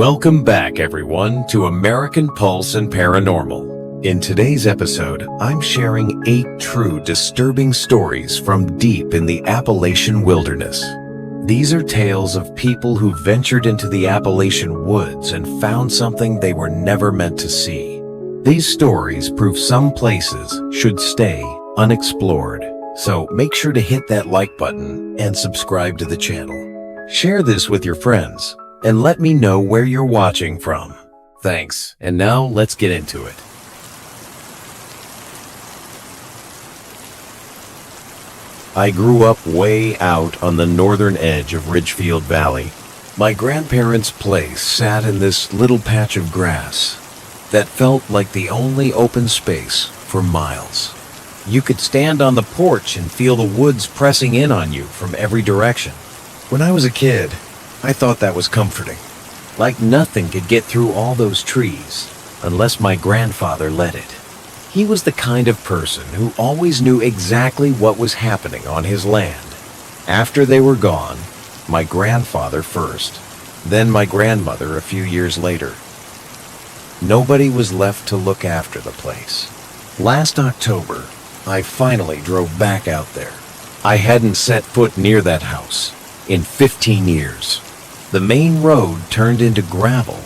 Welcome back, everyone, to American Pulse and Paranormal. In today's episode, I'm sharing 8 true disturbing stories from deep in the Appalachian wilderness. These are tales of people who ventured into the Appalachian woods and found something they were never meant to see. These stories prove some places should stay unexplored. So make sure to hit that like button and subscribe to the channel. Share this with your friends and let me know where you're watching from. Thanks, and now let's get into it. I grew up way out on the northern edge of Ridgefield Valley. My grandparents' place sat in this little patch of grass that felt like the only open space for miles. You could stand on the porch and feel the woods pressing in on you from every direction. When I was a kid, I thought that was comforting. Like nothing could get through all those trees unless my grandfather let it. He was the kind of person who always knew exactly what was happening on his land. After they were gone, my grandfather first, then my grandmother a few years later. Nobody was left to look after the place. Last October, I finally drove back out there. I hadn't set foot near that house in 15 years. The main road turned into gravel,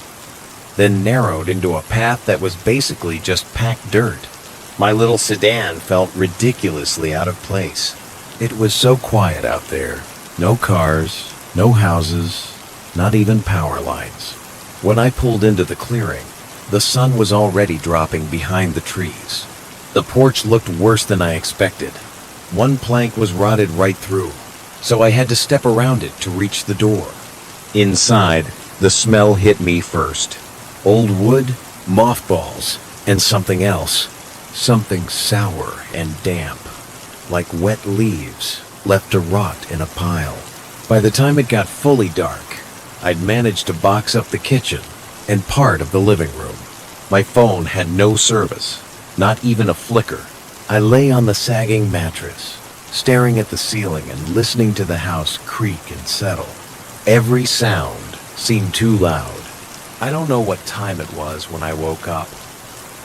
then narrowed into a path that was basically just packed dirt. My little sedan felt ridiculously out of place. It was so quiet out there. No cars, no houses, not even power lines. When I pulled into the clearing, the sun was already dropping behind the trees. The porch looked worse than I expected. One plank was rotted right through, so I had to step around it to reach the door. Inside, the smell hit me first. Old wood, mothballs, and something else. Something sour and damp, like wet leaves left to rot in a pile. By the time it got fully dark, I'd managed to box up the kitchen and part of the living room. My phone had no service, not even a flicker. I lay on the sagging mattress, staring at the ceiling and listening to the house creak and settle. Every sound seemed too loud. I don't know what time it was when I woke up.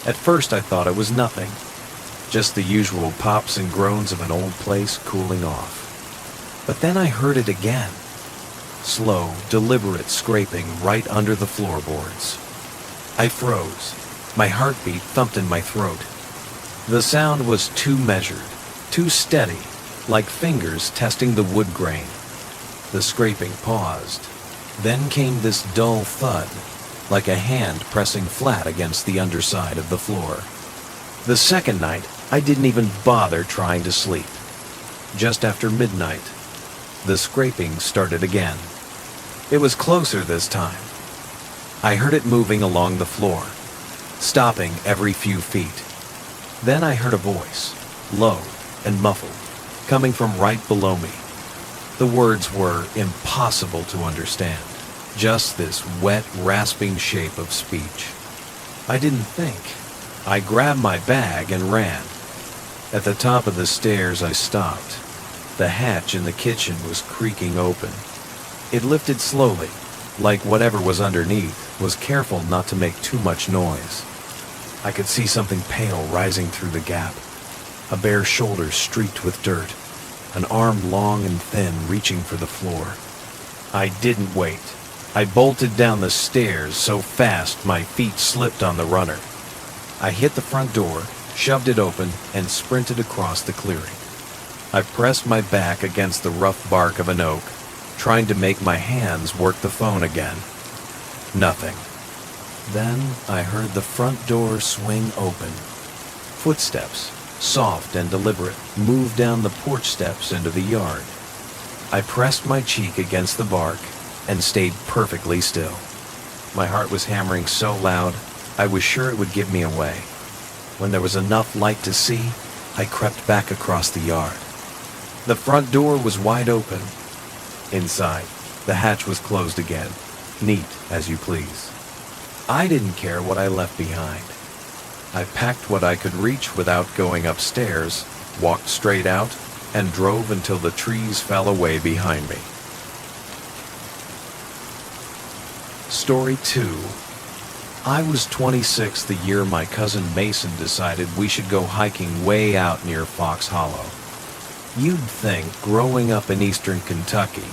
At first I thought it was nothing, just the usual pops and groans of an old place cooling off. But then I heard it again. Slow, deliberate scraping right under the floorboards. I froze. My heartbeat thumped in my throat. The sound was too measured, too steady, like fingers testing the wood grain. The scraping paused. Then came this dull thud, like a hand pressing flat against the underside of the floor. The second night, I didn't even bother trying to sleep. Just after midnight, the scraping started again. It was closer this time. I heard it moving along the floor, stopping every few feet. Then I heard a voice, low and muffled, coming from right below me. The words were impossible to understand, just this wet, rasping shape of speech. I didn't think. I grabbed my bag and ran. At the top of the stairs, I stopped. The hatch in the kitchen was creaking open. It lifted slowly, like whatever was underneath was careful not to make too much noise. I could see something pale rising through the gap, a bare shoulder streaked with dirt, an arm long and thin reaching for the floor. I didn't wait. I bolted down the stairs so fast my feet slipped on the runner. I hit the front door, shoved it open, and sprinted across the clearing. I pressed my back against the rough bark of an oak, trying to make my hands work the phone again. Nothing. Then I heard the front door swing open. Footsteps, soft and deliberate, moved down the porch steps into the yard. I pressed my cheek against the bark and stayed perfectly still. My heart was hammering so loud, I was sure it would give me away. When there was enough light to see, I crept back across the yard. The front door was wide open. Inside, the hatch was closed again, neat as you please. I didn't care what I left behind. I packed what I could reach without going upstairs, walked straight out, and drove until the trees fell away behind me. Story 2. I was 26 the year my cousin Mason decided we should go hiking way out near Fox Hollow. You'd think, growing up in eastern Kentucky,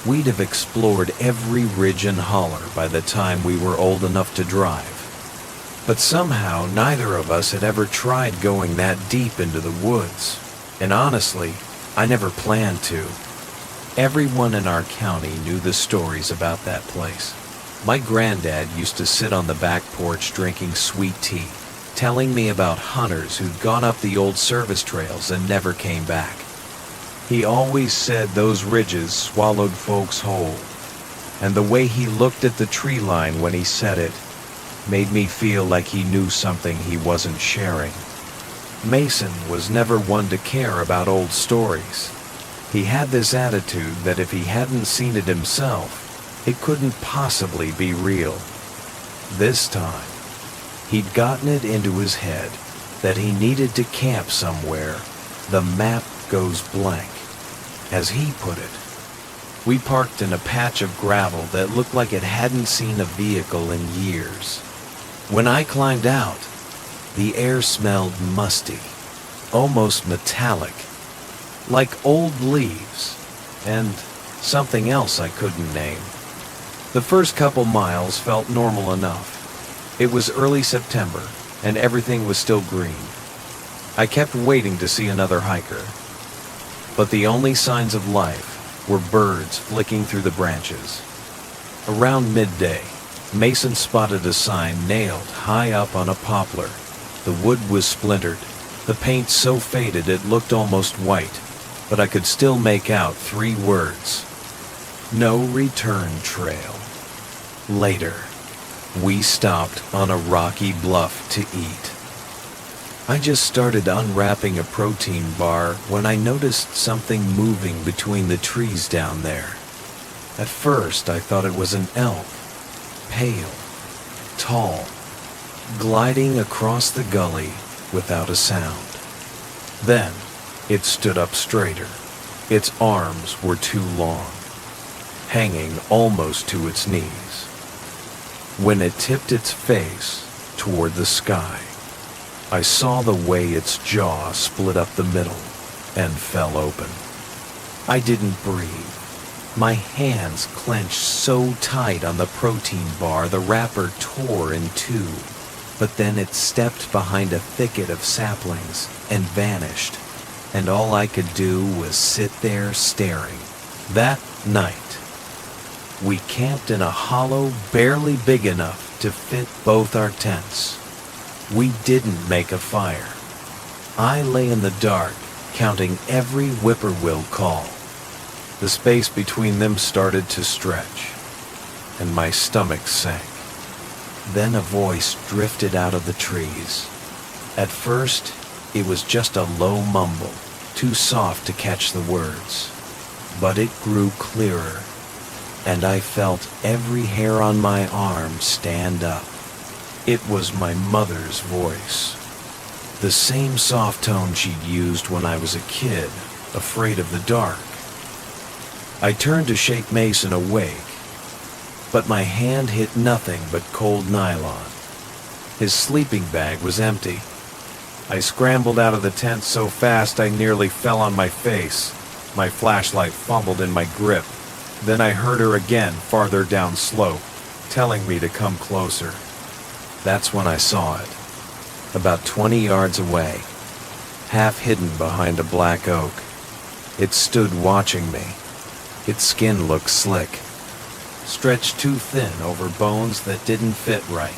we'd have explored every ridge and holler by the time we were old enough to drive. But somehow neither of us had ever tried going that deep into the woods. And honestly, I never planned to. Everyone in our county knew the stories about that place. My granddad used to sit on the back porch drinking sweet tea, telling me about hunters who'd gone up the old service trails and never came back. He always said those ridges swallowed folks whole, and the way he looked at the tree line when he said it made me feel like he knew something he wasn't sharing. Mason was never one to care about old stories. He had this attitude that if he hadn't seen it himself, it couldn't possibly be real. This time, he'd gotten it into his head that he needed to camp somewhere the map goes blank, as he put it. We parked in a patch of gravel that looked like it hadn't seen a vehicle in years. When I climbed out, the air smelled musty, almost metallic, like old leaves, and something else I couldn't name. The first couple miles felt normal enough. It was early September, and everything was still green. I kept waiting to see another hiker, but the only signs of life were birds flicking through the branches. Around midday, Mason spotted a sign nailed high up on a poplar. The wood was splintered, the paint so faded it looked almost white, but I could still make out 3 words: no return trail. Later, we stopped on a rocky bluff to eat. I just started unwrapping a protein bar when I noticed something moving between the trees down there. At first, I thought it was an elk. Pale, tall, gliding across the gully without a sound. Then, it stood up straighter. Its arms were too long, hanging almost to its knees. When it tipped its face toward the sky, I saw the way its jaw split up the middle and fell open. I didn't breathe. My hands clenched so tight on the protein bar the wrapper tore in 2, but then it stepped behind a thicket of saplings and vanished, and all I could do was sit there staring. That night, we camped in a hollow barely big enough to fit both our tents. We didn't make a fire. I lay in the dark, counting every whippoorwill call. The space between them started to stretch, and my stomach sank. Then a voice drifted out of the trees. At first, it was just a low mumble, too soft to catch the words. But it grew clearer, and I felt every hair on my arm stand up. It was my mother's voice. The same soft tone she'd used when I was a kid, afraid of the dark. I turned to shake Mason awake, but my hand hit nothing but cold nylon. His sleeping bag was empty. I scrambled out of the tent so fast I nearly fell on my face. My flashlight fumbled in my grip. Then I heard her again farther down slope, telling me to come closer. That's when I saw it. About 20 yards away, half hidden behind a black oak. It stood watching me. Its skin looked slick, stretched too thin over bones that didn't fit right.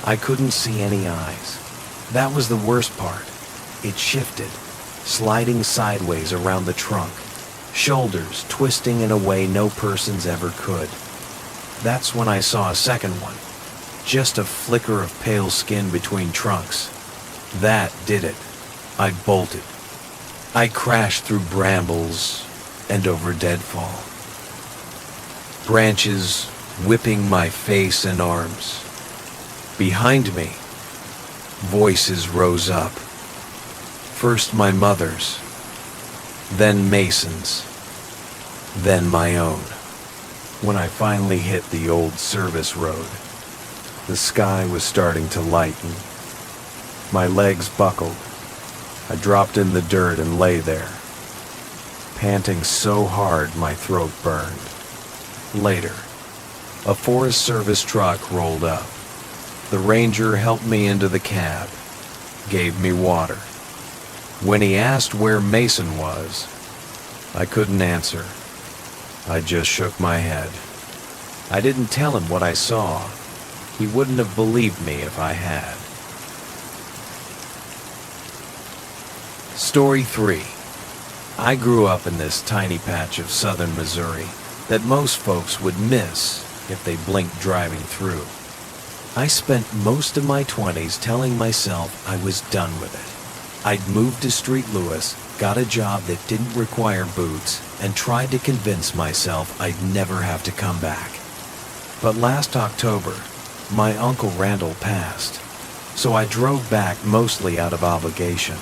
I couldn't see any eyes. That was the worst part. It shifted, sliding sideways around the trunk, shoulders twisting in a way no person's ever could. That's when I saw a second one. Just a flicker of pale skin between trunks. That did it. I bolted. I crashed through brambles and over deadfall. Branches whipping my face and arms. Behind me, voices rose up. First my mother's, then Mason's, then my own. When I finally hit the old service road, the sky was starting to lighten. My legs buckled. I dropped in the dirt and lay there, panting so hard my throat burned. Later, a Forest Service truck rolled up. The ranger helped me into the cab, gave me water. When he asked where Mason was, I couldn't answer. I just shook my head. I didn't tell him what I saw. He wouldn't have believed me if I had. Story 3. I grew up in this tiny patch of southern Missouri that most folks would miss if they blinked driving through. I spent most of my 20s telling myself I was done with it. I'd moved to Street Louis, got a job that didn't require boots, and tried to convince myself I'd never have to come back. But last October, my Uncle Randall passed, so I drove back mostly out of obligation.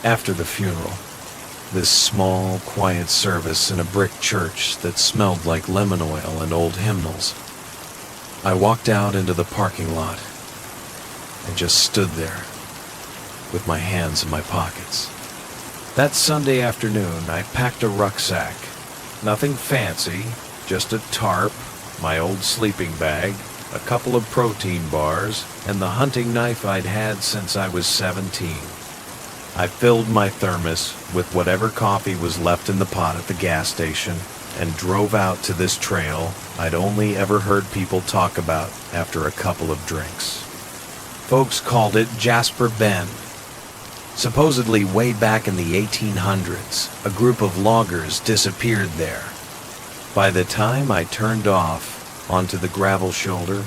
After the funeral, this small, quiet service in a brick church that smelled like lemon oil and old hymnals, I walked out into the parking lot and just stood there with my hands in my pockets. That Sunday afternoon, I packed a rucksack. Nothing fancy, just a tarp, my old sleeping bag, a couple of protein bars, and the hunting knife I'd had since I was 17. I filled my thermos with whatever coffee was left in the pot at the gas station and drove out to this trail I'd only ever heard people talk about after a couple of drinks. Folks called it Jasper Bend. Supposedly way back in the 1800s, a group of loggers disappeared there. By the time I turned off onto the gravel shoulder,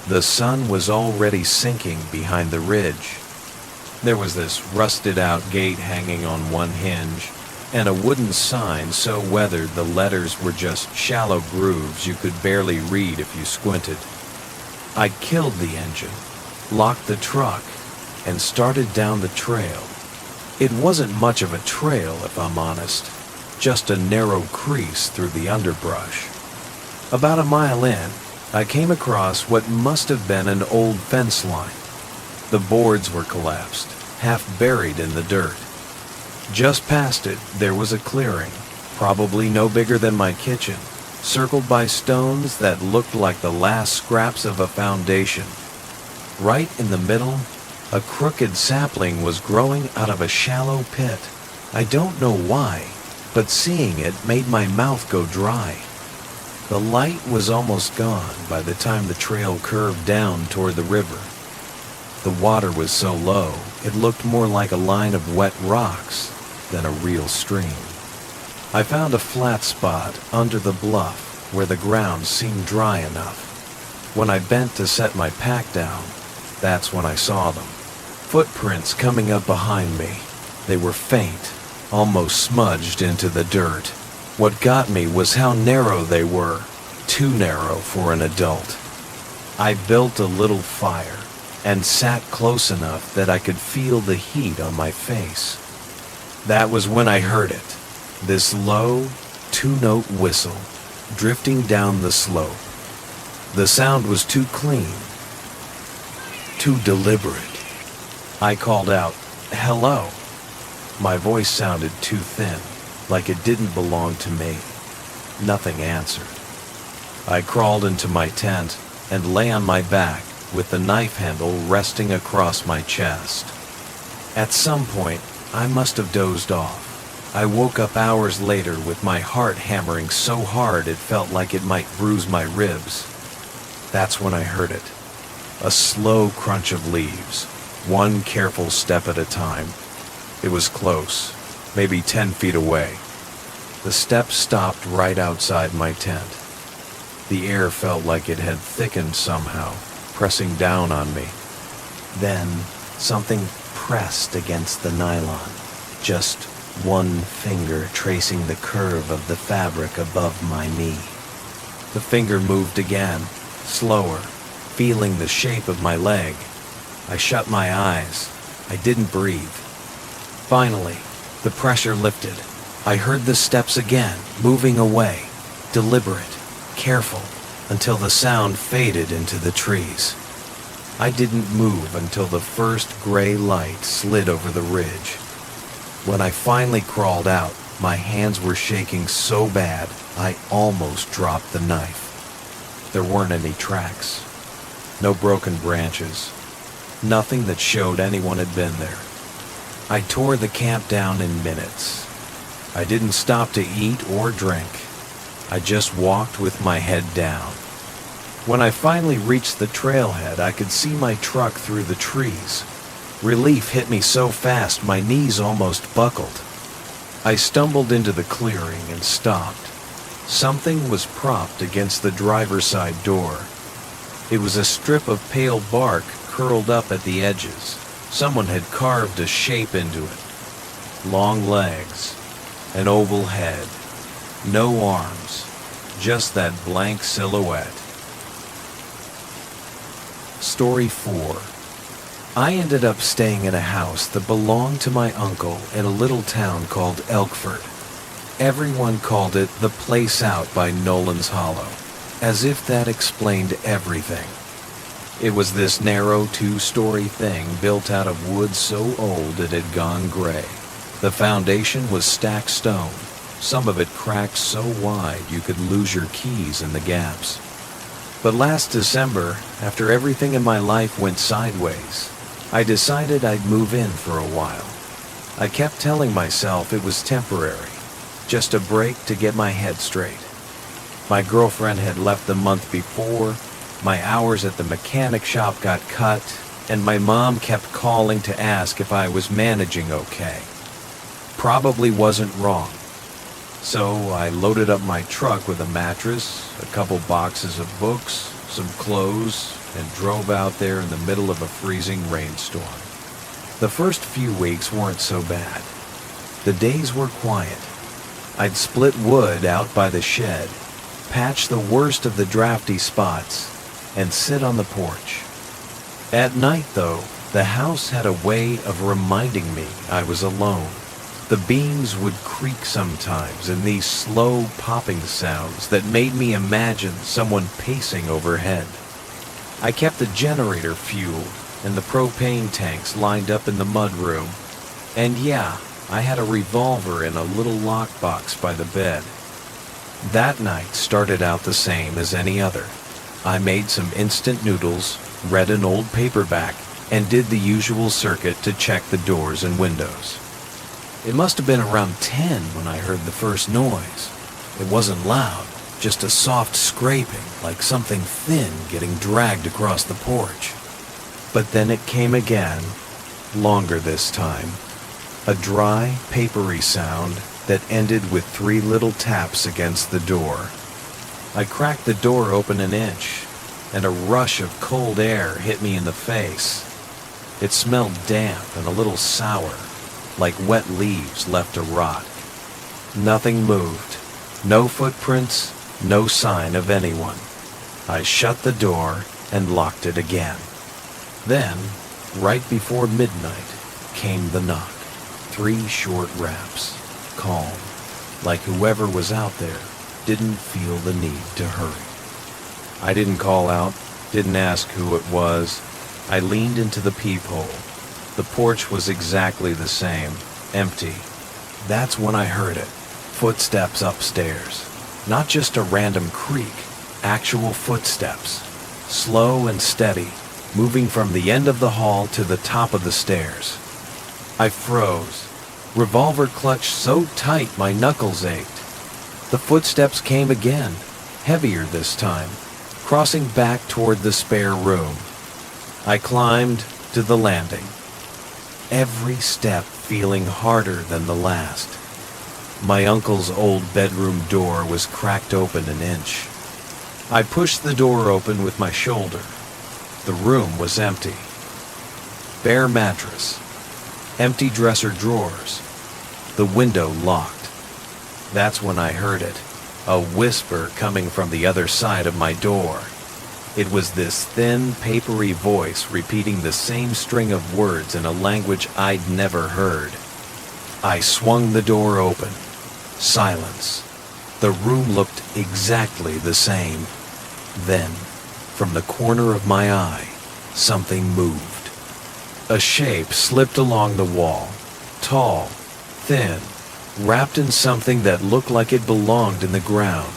the sun was already sinking behind the ridge. There was this rusted-out gate hanging on one hinge, and a wooden sign so weathered the letters were just shallow grooves you could barely read if you squinted. I killed the engine, locked the truck, and started down the trail. It wasn't much of a trail, if I'm honest, just a narrow crease through the underbrush. About a mile in, I came across what must have been an old fence line. The boards were collapsed, half buried in the dirt. Just past it, there was a clearing, probably no bigger than my kitchen, circled by stones that looked like the last scraps of a foundation. Right in the middle, a crooked sapling was growing out of a shallow pit. I don't know why, but seeing it made my mouth go dry. The light was almost gone by the time the trail curved down toward the river. The water was so low, it looked more like a line of wet rocks than a real stream. I found a flat spot under the bluff where the ground seemed dry enough. When I bent to set my pack down, that's when I saw them. Footprints coming up behind me. They were faint, almost smudged into the dirt. What got me was how narrow they were, too narrow for an adult. I built a little fire and sat close enough that I could feel the heat on my face. That was when I heard it, this low, two-note whistle drifting down the slope. The sound was too clean, too deliberate. I called out, "Hello." My voice sounded too thin, like it didn't belong to me. Nothing answered. I crawled into my tent and lay on my back with the knife handle resting across my chest. At some point, I must have dozed off. I woke up hours later with my heart hammering so hard it felt like it might bruise my ribs. That's when I heard it. A slow crunch of leaves, one careful step at a time. It was close, maybe 10 feet away. The steps stopped right outside my tent. The air felt like it had thickened somehow, pressing down on me. Then, something pressed against the nylon, just one finger tracing the curve of the fabric above my knee. The finger moved again, slower, feeling the shape of my leg. I shut my eyes. I didn't breathe. Finally, the pressure lifted. I heard the steps again, moving away, deliberate, careful until the sound faded into the trees. I didn't move until the first gray light slid over the ridge. When I finally crawled out, my hands were shaking so bad I almost dropped the knife. There weren't any tracks, no broken branches, nothing that showed anyone had been there. I tore the camp down in minutes. I didn't stop to eat or drink. I just walked with my head down. When I finally reached the trailhead, I could see my truck through the trees. Relief hit me so fast my knees almost buckled. I stumbled into the clearing and stopped. Something was propped against the driver's side door. It was a strip of pale bark curled up at the edges. Someone had carved a shape into it. Long legs, an oval head, no arms, just that blank silhouette. Story 4. I ended up staying in a house that belonged to my uncle in a little town called Elkford. Everyone called it the Place Out by Nolan's Hollow, as if that explained everything. It was this narrow 2-story thing built out of wood so old it had gone gray. The foundation was stacked stone, some of it cracked so wide you could lose your keys in the gaps. But last December, after everything in my life went sideways, I decided I'd move in for a while. I kept telling myself it was temporary, just a break to get my head straight. My girlfriend had left the month before, my hours at the mechanic shop got cut, and my mom kept calling to ask if I was managing okay. Probably wasn't wrong. So I loaded up my truck with a mattress, a couple boxes of books, some clothes, and drove out there in the middle of a freezing rainstorm. The first few weeks weren't so bad. The days were quiet. I'd split wood out by the shed, patch the worst of the drafty spots, and sit on the porch. At night, though, the house had a way of reminding me I was alone. The beams would creak sometimes in these slow popping sounds that made me imagine someone pacing overhead. I kept the generator fueled and the propane tanks lined up in the mudroom. And yeah, I had a revolver in a little lockbox by the bed. That night started out the same as any other. I made some instant noodles, read an old paperback, and did the usual circuit to check the doors and windows. It must have been around 10 when I heard the first noise. It wasn't loud, just a soft scraping, like something thin getting dragged across the porch. But then it came again, longer this time. A dry, papery sound that ended with 3 little taps against the door. I cracked the door open an inch, and a rush of cold air hit me in the face. It smelled damp and a little sour, like wet leaves left to rot. Nothing moved. No footprints, no sign of anyone. I shut the door and locked it again. Then, right before midnight, came the knock. 3 short raps, calm, like whoever was out there didn't feel the need to hurry. I didn't call out, didn't ask who it was. I leaned into the peephole. The porch was exactly the same, empty. That's when I heard it. Footsteps upstairs. Not just a random creak, actual footsteps. Slow and steady, moving from the end of the hall to the top of the stairs. I froze. Revolver clutched so tight my knuckles ached. The footsteps came again, heavier this time, crossing back toward the spare room. I climbed to the landing, every step feeling harder than the last. My uncle's old bedroom door was cracked open an inch. I pushed the door open with my shoulder. The room was empty. Bare mattress, empty dresser drawers, the window locked. That's when I heard it, a whisper coming from the other side of my door. It was this thin, papery voice repeating the same string of words in a language I'd never heard. I swung the door open. Silence. The room looked exactly the same. Then, from the corner of my eye, something moved. A shape slipped along the wall, tall, thin, wrapped in something that looked like it belonged in the ground.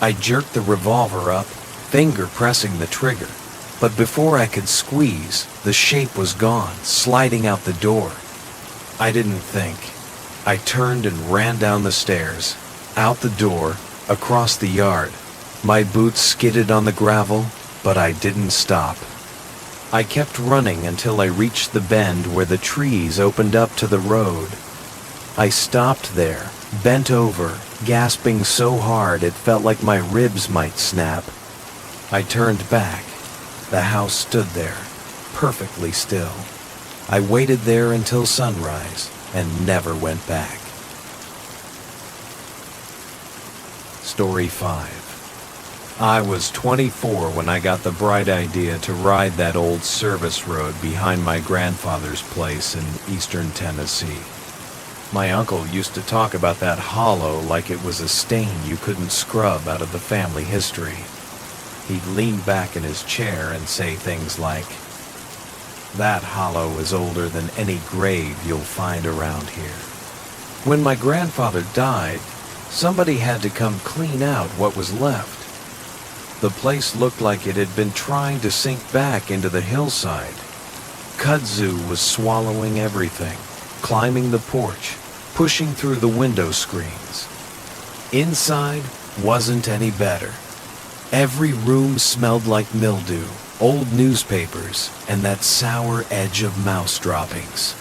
I jerked the revolver up, finger pressing the trigger, but before I could squeeze, the shape was gone, sliding out the door. I didn't think. I turned and ran down the stairs, out the door, across the yard. My boots skidded on the gravel, but I didn't stop. I kept running until I reached the bend where the trees opened up to the road. I stopped there, bent over, gasping so hard it felt like my ribs might snap. I turned back. The house stood there, perfectly still. I waited there until sunrise and never went back. Story 5. I was 24 when I got the bright idea to ride that old service road behind my grandfather's place in eastern Tennessee. My uncle used to talk about that hollow like it was a stain you couldn't scrub out of the family history. He'd lean back in his chair and say things like, "That hollow is older than any grave you'll find around here." When my grandfather died, somebody had to come clean out what was left. The place looked like it had been trying to sink back into the hillside. Kudzu was swallowing everything, climbing the porch, pushing through the window screens. Inside wasn't any better. Every room smelled like mildew, old newspapers, and that sour edge of mouse droppings.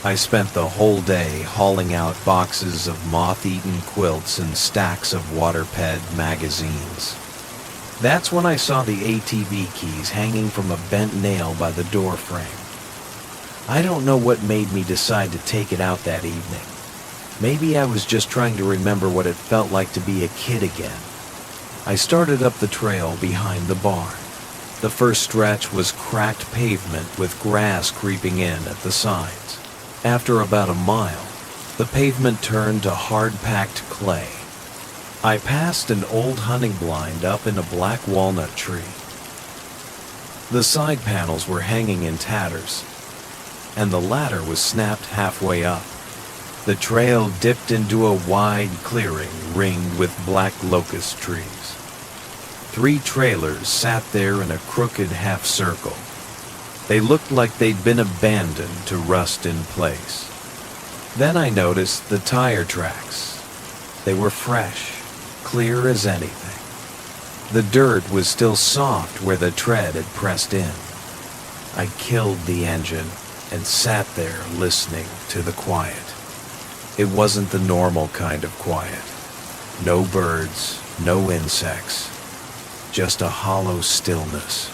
I spent the whole day hauling out boxes of moth-eaten quilts and stacks of Waterped magazines. That's when I saw the ATV keys hanging from a bent nail by the door frame. I don't know what made me decide to take it out that evening. Maybe I was just trying to remember what it felt like to be a kid again. I started up the trail behind the barn. The first stretch was cracked pavement with grass creeping in at the sides. After about a mile, the pavement turned to hard-packed clay. I passed an old hunting blind up in a black walnut tree. The side panels were hanging in tatters, and the ladder was snapped halfway up. The trail dipped into a wide clearing ringed with black locust trees. 3 trailers sat there in a crooked half circle. They looked like they'd been abandoned to rust in place. Then I noticed the tire tracks. They were fresh, clear as anything. The dirt was still soft where the tread had pressed in. I killed the engine and sat there listening to the quiet. It wasn't the normal kind of quiet. No birds, no insects, just a hollow stillness.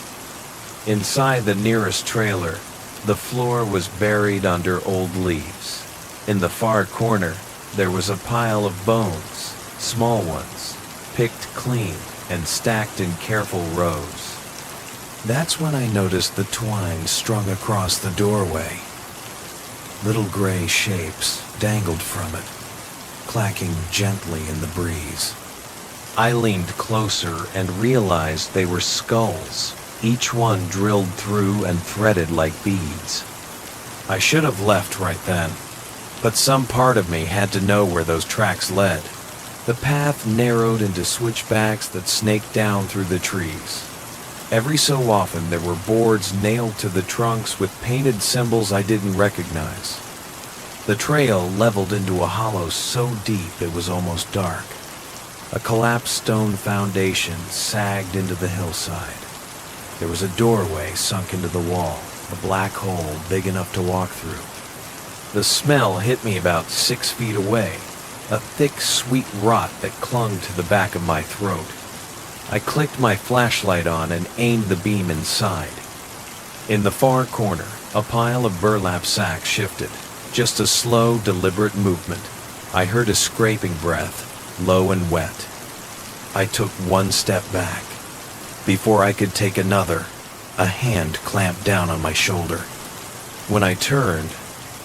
Inside the nearest trailer, the floor was buried under old leaves. In the far corner, there was a pile of bones, small ones, picked clean and stacked in careful rows. That's when I noticed the twine strung across the doorway. Little gray shapes dangled from it, clacking gently in the breeze. I leaned closer and realized they were skulls, each one drilled through and threaded like beads. I should have left right then, but some part of me had to know where those tracks led. The path narrowed into switchbacks that snaked down through the trees. Every so often there were boards nailed to the trunks with painted symbols I didn't recognize. The trail leveled into a hollow so deep it was almost dark. A collapsed stone foundation sagged into the hillside. There was a doorway sunk into the wall, a black hole big enough to walk through. The smell hit me about 6 feet away, a thick, sweet rot that clung to the back of my throat. I clicked my flashlight on and aimed the beam inside. In the far corner, a pile of burlap sacks shifted, just a slow, deliberate movement. I heard a scraping breath, low and wet. I took one step back. Before I could take another, a hand clamped down on my shoulder. When I turned,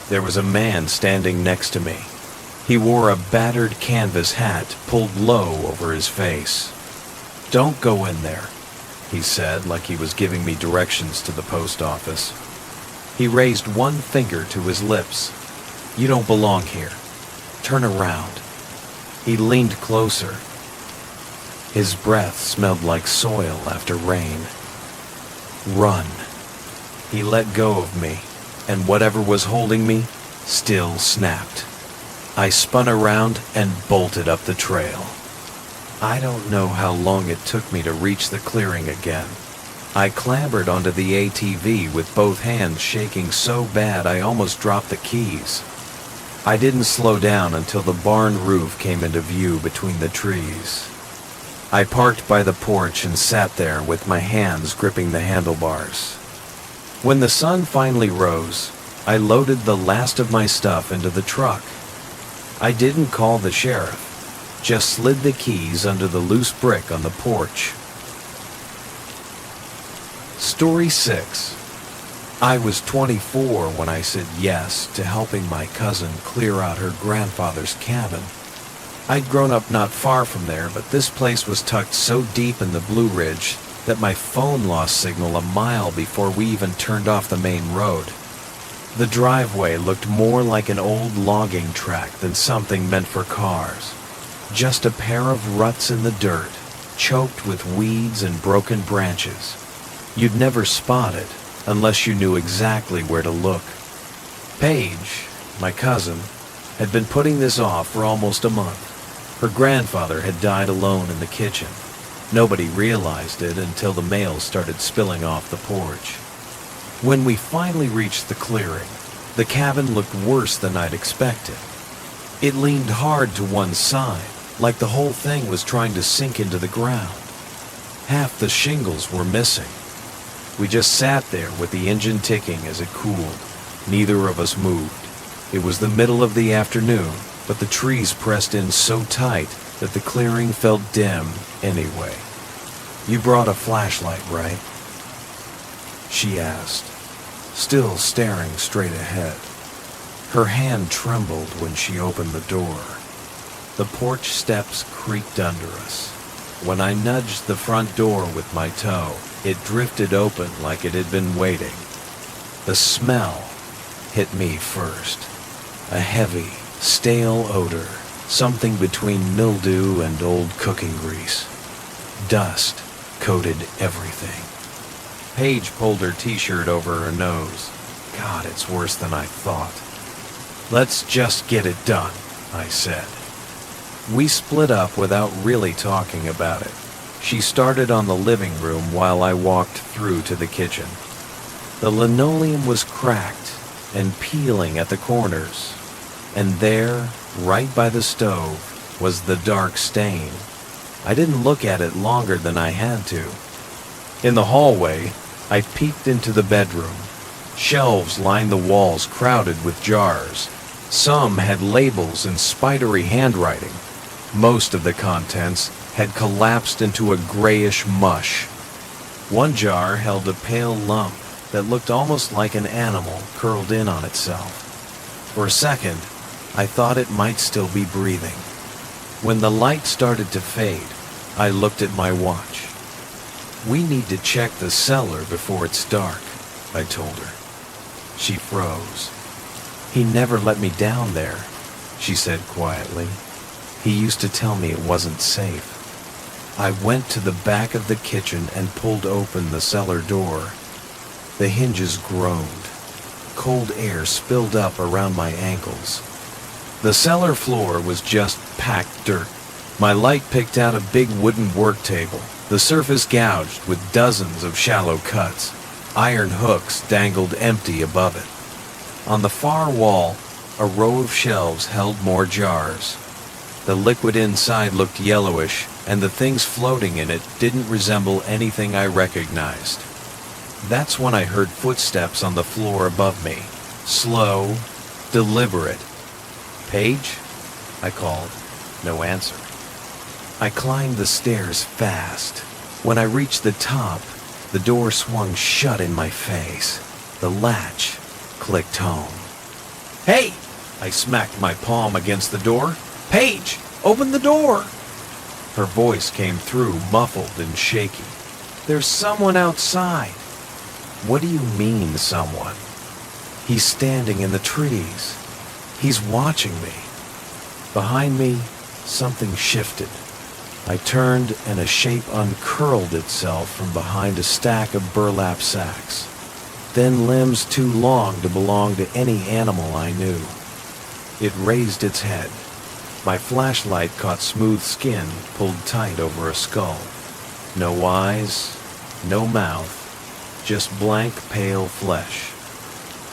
there was a man standing next to me. He wore a battered canvas hat pulled low over his face. "Don't go in there," he said, like he was giving me directions to the post office. He raised one finger to his lips. "You don't belong here. Turn around." He leaned closer. His breath smelled like soil after rain. "Run." He let go of me, and whatever was holding me still snapped. I spun around and bolted up the trail. I don't know how long it took me to reach the clearing again. I clambered onto the ATV with both hands shaking so bad I almost dropped the keys. I didn't slow down until the barn roof came into view between the trees. I parked by the porch and sat there with my hands gripping the handlebars. When the sun finally rose, I loaded the last of my stuff into the truck. I didn't call the sheriff, just slid the keys under the loose brick on the porch. Story 6. I was 24 when I said yes to helping my cousin clear out her grandfather's cabin. I'd grown up not far from there, but this place was tucked so deep in the Blue Ridge that my phone lost signal a mile before we even turned off the main road. The driveway looked more like an old logging track than something meant for cars. Just a pair of ruts in the dirt, choked with weeds and broken branches. You'd never spot it unless you knew exactly where to look. Paige, my cousin, had been putting this off for almost a month. Her grandfather had died alone in the kitchen. Nobody realized it until the mail started spilling off the porch. When we finally reached the clearing, the cabin looked worse than I'd expected. It leaned hard to one side, like the whole thing was trying to sink into the ground. Half the shingles were missing. We just sat there with the engine ticking as it cooled. Neither of us moved. It was the middle of the afternoon, but the trees pressed in so tight that the clearing felt dim anyway. "You brought a flashlight, right?" she asked, still staring straight ahead. Her hand trembled when she opened the door. The porch steps creaked under us. When I nudged the front door with my toe, it drifted open like it had been waiting. The smell hit me first. A heavy, stale odor, something between mildew and old cooking grease. Dust coated everything. Paige pulled her t-shirt over her nose. "God, it's worse than I thought." "Let's just get it done," I said. We split up without really talking about it. She started on the living room while I walked through to the kitchen. The linoleum was cracked and peeling at the corners, and there, right by the stove, was the dark stain. I didn't look at it longer than I had to. In the hallway, I peeked into the bedroom. Shelves lined the walls crowded with jars. Some had labels in spidery handwriting. Most of the contents had collapsed into a grayish mush. One jar held a pale lump that looked almost like an animal curled in on itself. For a second, I thought it might still be breathing. When the light started to fade, I looked at my watch. "We need to check the cellar before it's dark," I told her. She froze. "He never let me down there," she said quietly. "He used to tell me it wasn't safe." I went to the back of the kitchen and pulled open the cellar door. The hinges groaned. Cold air spilled up around my ankles. The cellar floor was just packed dirt. My light picked out a big wooden work table, the surface gouged with dozens of shallow cuts. Iron hooks dangled empty above it. On the far wall, a row of shelves held more jars. The liquid inside looked yellowish, and the things floating in it didn't resemble anything I recognized. That's when I heard footsteps on the floor above me. Slow, deliberate. "Paige?" I called. No answer. I climbed the stairs fast. When I reached the top, the door swung shut in my face. The latch clicked home. "Hey!" I smacked my palm against the door. "Paige, open the door!" Her voice came through, muffled and shaky. "There's someone outside." "What do you mean, someone?" "He's standing in the trees. He's watching me." Behind me, something shifted. I turned and a shape uncurled itself from behind a stack of burlap sacks. Then limbs too long to belong to any animal I knew. It raised its head. My flashlight caught smooth skin pulled tight over a skull. No eyes, no mouth, just blank pale flesh.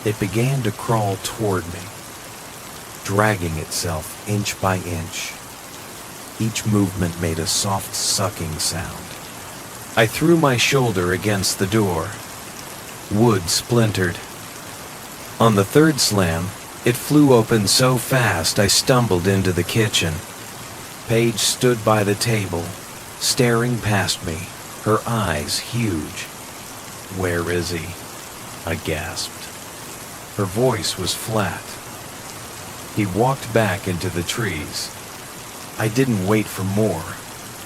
It began to crawl toward me, dragging itself inch by inch. Each movement made a soft sucking sound. I threw my shoulder against the door. Wood splintered. On the third slam, it flew open so fast I stumbled into the kitchen. Paige stood by the table, staring past me, her eyes huge. "Where is he?" I gasped. Her voice was flat. He walked back into the trees. I didn't wait for more.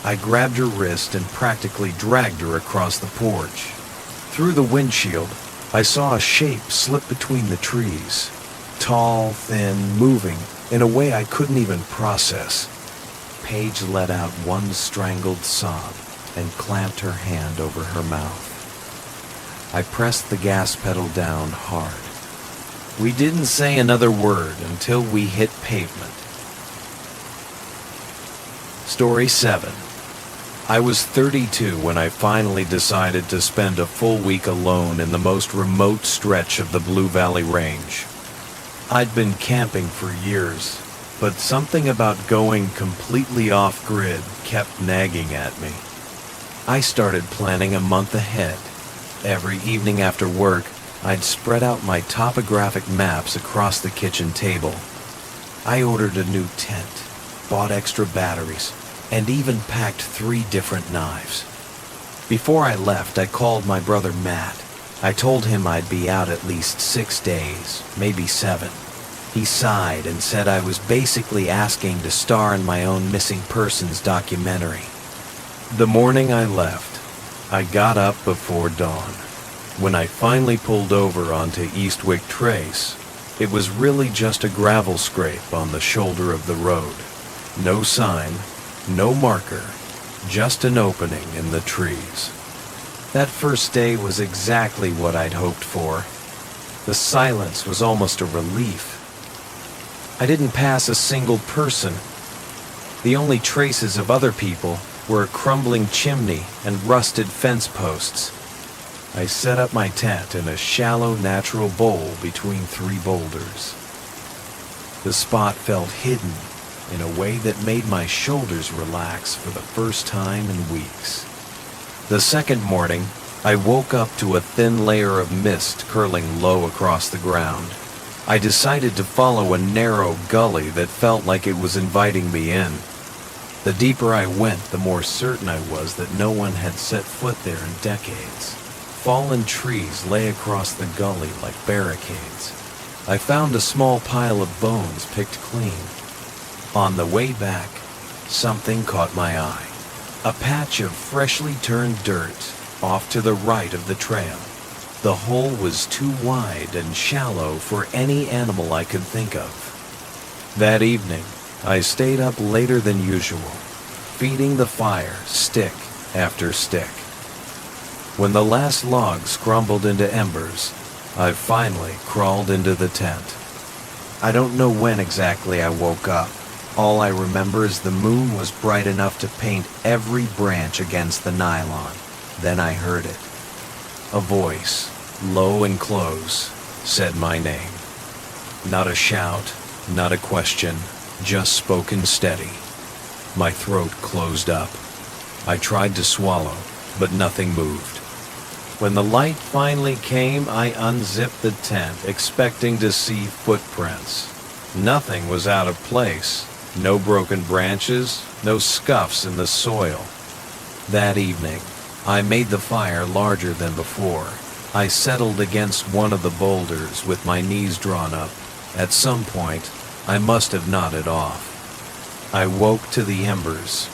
I grabbed her wrist and practically dragged her across the porch. Through the windshield, I saw a shape slip between the trees. Tall, thin, moving in a way I couldn't even process. Paige let out one strangled sob and clamped her hand over her mouth. I pressed the gas pedal down hard. We didn't say another word until we hit pavement. Story 7. I was 32 when I finally decided to spend a full week alone in the most remote stretch of the Blue Valley Range. I'd been camping for years, but something about going completely off-grid kept nagging at me. I started planning a month ahead. Every evening after work, I'd spread out my topographic maps across the kitchen table. I ordered a new tent, bought extra batteries, and even packed 3 different knives. Before I left, I called my brother Matt. I told him I'd be out at least 6 days, maybe 7. He sighed and said I was basically asking to star in my own missing persons documentary. The morning I left, I got up before dawn. When I finally pulled over onto Eastwick Trace, it was really just a gravel scrape on the shoulder of the road. No sign, no marker, just an opening in the trees. That first day was exactly what I'd hoped for. The silence was almost a relief. I didn't pass a single person. The only traces of other people were a crumbling chimney and rusted fence posts. I set up my tent in a shallow natural bowl between 3 boulders. The spot felt hidden in a way that made my shoulders relax for the first time in weeks. The second morning, I woke up to a thin layer of mist curling low across the ground. I decided to follow a narrow gully that felt like it was inviting me in. The deeper I went, the more certain I was that no one had set foot there in decades. Fallen trees lay across the gully like barricades. I found a small pile of bones picked clean. On the way back, something caught my eye. A patch of freshly turned dirt off to the right of the trail. The hole was too wide and shallow for any animal I could think of. That evening, I stayed up later than usual, feeding the fire stick after stick. When the last logs crumbled into embers, I finally crawled into the tent. I don't know when exactly I woke up. All I remember is the moon was bright enough to paint every branch against the nylon. Then I heard it. A voice, low and close, said my name. Not a shout, not a question, just spoken steady. My throat closed up. I tried to swallow, but nothing moved. When the light finally came, I unzipped the tent, expecting to see footprints. Nothing was out of place. No broken branches, no scuffs in the soil. That evening, I made the fire larger than before. I settled against one of the boulders with my knees drawn up. At some point, I must have nodded off. I woke to the embers,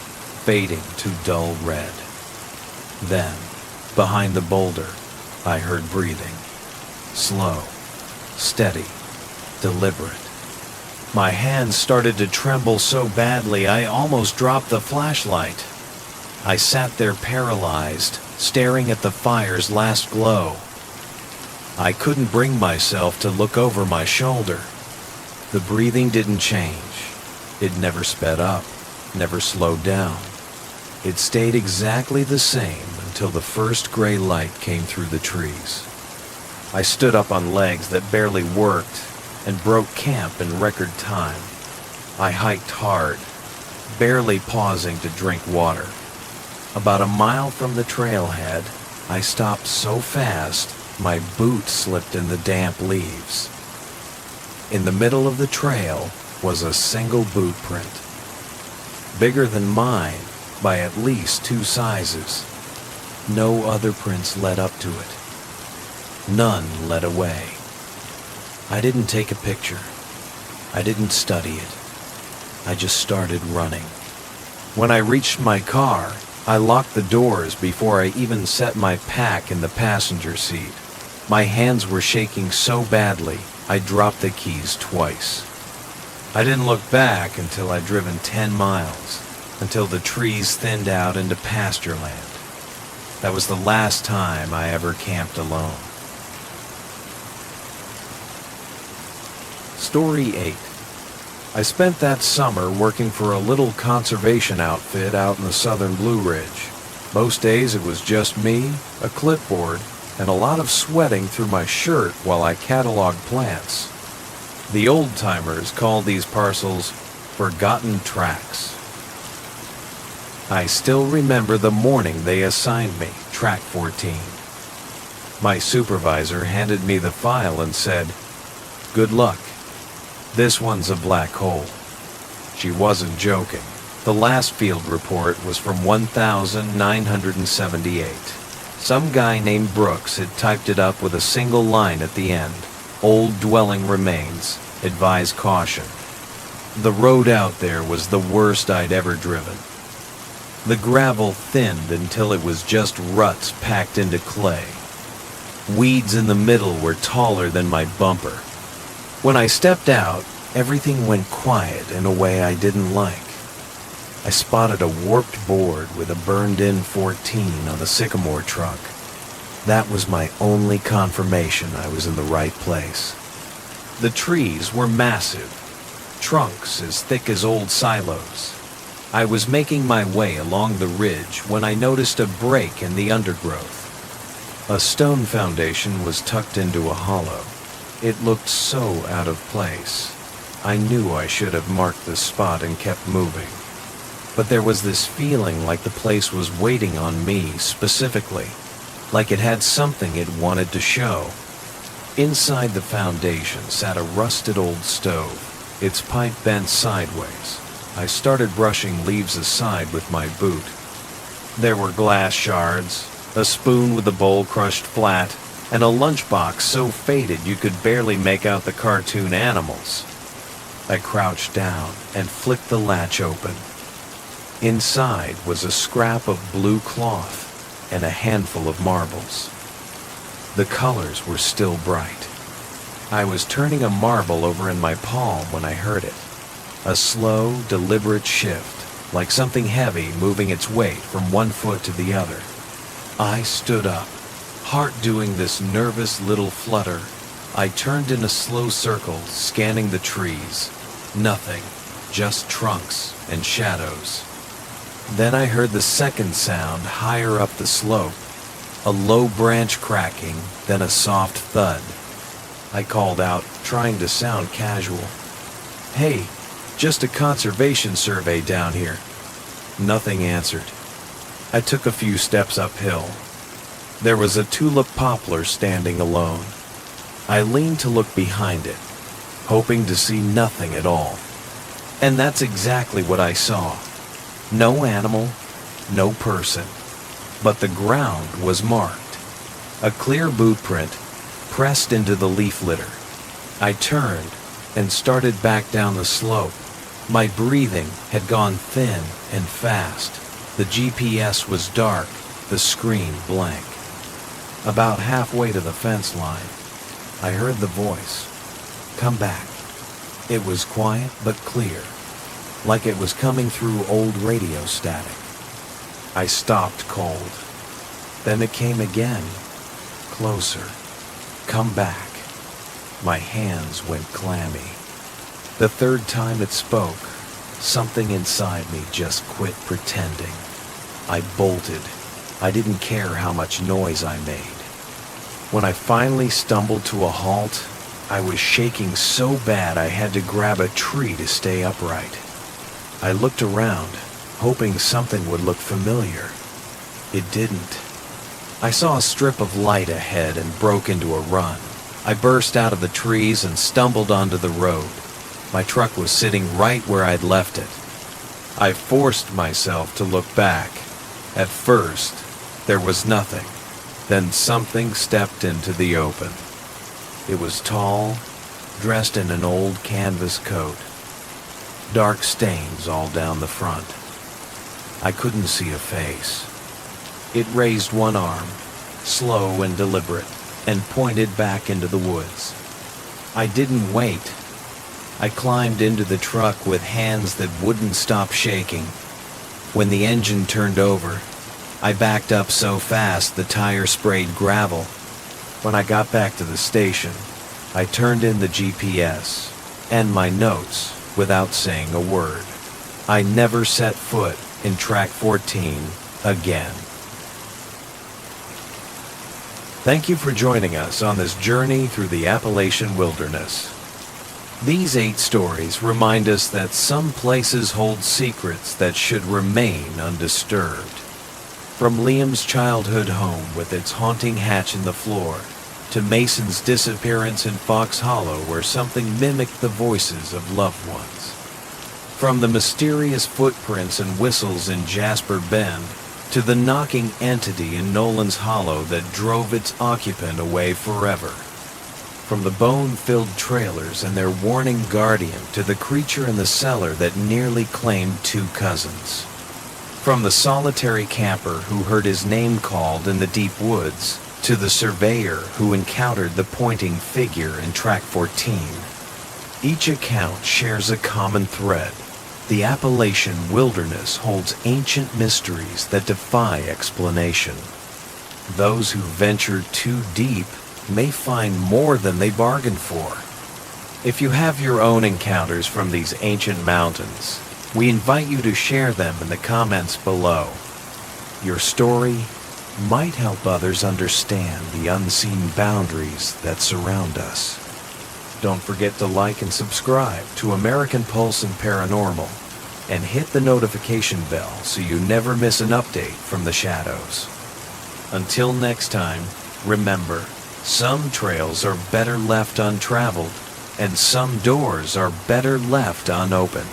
fading to dull red. Then, behind the boulder, I heard breathing. Slow, steady, deliberate. My hands started to tremble so badly I almost dropped the flashlight. I sat there paralyzed, staring at the fire's last glow. I couldn't bring myself to look over my shoulder. The breathing didn't change. It never sped up, never slowed down. It stayed exactly the same until the first gray light came through the trees. I stood up on legs that barely worked and broke camp in record time. I hiked hard, barely pausing to drink water. About a mile from the trailhead, I stopped so fast my boot slipped in the damp leaves. In the middle of the trail was a single boot print, bigger than mine by at least 2 sizes. No other prints led up to it. None led away. I didn't take a picture. I didn't study it. I just started running. When I reached my car, I locked the doors before I even set my pack in the passenger seat. My hands were shaking so badly, I dropped the keys twice. I didn't look back until I'd driven 10 miles, until the trees thinned out into pasture land. That was the last time I ever camped alone. Story 8. I spent that summer working for a little conservation outfit out in the southern Blue Ridge. Most days it was just me, a clipboard, and a lot of sweating through my shirt while I cataloged plants. The old-timers called these parcels forgotten tracks. I still remember the morning they assigned me Track 14. My supervisor handed me the file and said, "Good luck. This one's a black hole." She wasn't joking. The last field report was from 1978. Some guy named Brooks had typed it up with a single line at the end. "Old dwelling remains. Advise caution." The road out there was the worst I'd ever driven. The gravel thinned until it was just ruts packed into clay. Weeds in the middle were taller than my bumper. When I stepped out, everything went quiet in a way I didn't like. I spotted a warped board with a burned-in 14 on the sycamore truck. That was my only confirmation I was in the right place. The trees were massive, trunks as thick as old silos. I was making my way along the ridge when I noticed a break in the undergrowth. A stone foundation was tucked into a hollow. It looked so out of place. I knew I should have marked the spot and kept moving. But there was this feeling like the place was waiting on me specifically, like it had something it wanted to show. Inside the foundation sat a rusted old stove, its pipe bent sideways. I started brushing leaves aside with my boot. There were glass shards, a spoon with the bowl crushed flat, and a lunchbox so faded you could barely make out the cartoon animals. I crouched down and flicked the latch open. Inside was a scrap of blue cloth and a handful of marbles. The colors were still bright. I was turning a marble over in my palm when I heard it. A slow, deliberate shift, like something heavy moving its weight from one foot to the other. I stood up, heart doing this nervous little flutter. I turned in a slow circle, scanning the trees. Nothing, just trunks and shadows. Then I heard the second sound higher up the slope, a low branch cracking, then a soft thud. I called out, trying to sound casual. "Hey, just a conservation survey down here." Nothing answered. I took a few steps uphill. There was a tulip poplar standing alone. I leaned to look behind it, hoping to see nothing at all. And that's exactly what I saw. No animal, no person, but the ground was marked. A clear boot print pressed into the leaf litter. I turned, and started back down the slope. My breathing had gone thin and fast. The GPS was dark, the screen blank. About halfway to the fence line, I heard the voice. "Come back." It was quiet but clear, like it was coming through old radio static. I stopped cold. Then it came again, closer. "Come back." My hands went clammy. The third time it spoke, something inside me just quit pretending. I bolted. I didn't care how much noise I made. When I finally stumbled to a halt, I was shaking so bad I had to grab a tree to stay upright. I looked around, hoping something would look familiar. It didn't. I saw a strip of light ahead and broke into a run. I burst out of the trees and stumbled onto the road. My truck was sitting right where I'd left it. I forced myself to look back. At first, there was nothing. Then something stepped into the open. It was tall, dressed in an old canvas coat. Dark stains all down the front. I couldn't see a face. It raised one arm, slow and deliberate, and pointed back into the woods. I didn't wait. I climbed into the truck with hands that wouldn't stop shaking. When the engine turned over, I backed up so fast the tire sprayed gravel. When I got back to the station, I turned in the GPS and my notes without saying a word. I never set foot in Track 14 again. Thank you for joining us on this journey through the Appalachian wilderness. These 8 stories remind us that some places hold secrets that should remain undisturbed. From Liam's childhood home with its haunting hatch in the floor, to Mason's disappearance in Fox Hollow where something mimicked the voices of loved ones. From the mysterious footprints and whistles in Jasper Bend, to the knocking entity in Nolan's Hollow that drove its occupant away forever. From the bone-filled trailers and their warning guardian to the creature in the cellar that nearly claimed 2 cousins. From the solitary camper who heard his name called in the deep woods, to the surveyor who encountered the pointing figure in Track 14. Each account shares a common thread. The Appalachian wilderness holds ancient mysteries that defy explanation. Those who venture too deep may find more than they bargained for. If you have your own encounters from these ancient mountains, we invite you to share them in the comments below. Your story might help others understand the unseen boundaries that surround us. Don't forget to like and subscribe to American Pulse and Paranormal, and hit the notification bell so you never miss an update from the shadows. Until next time, remember, some trails are better left untraveled, and some doors are better left unopened.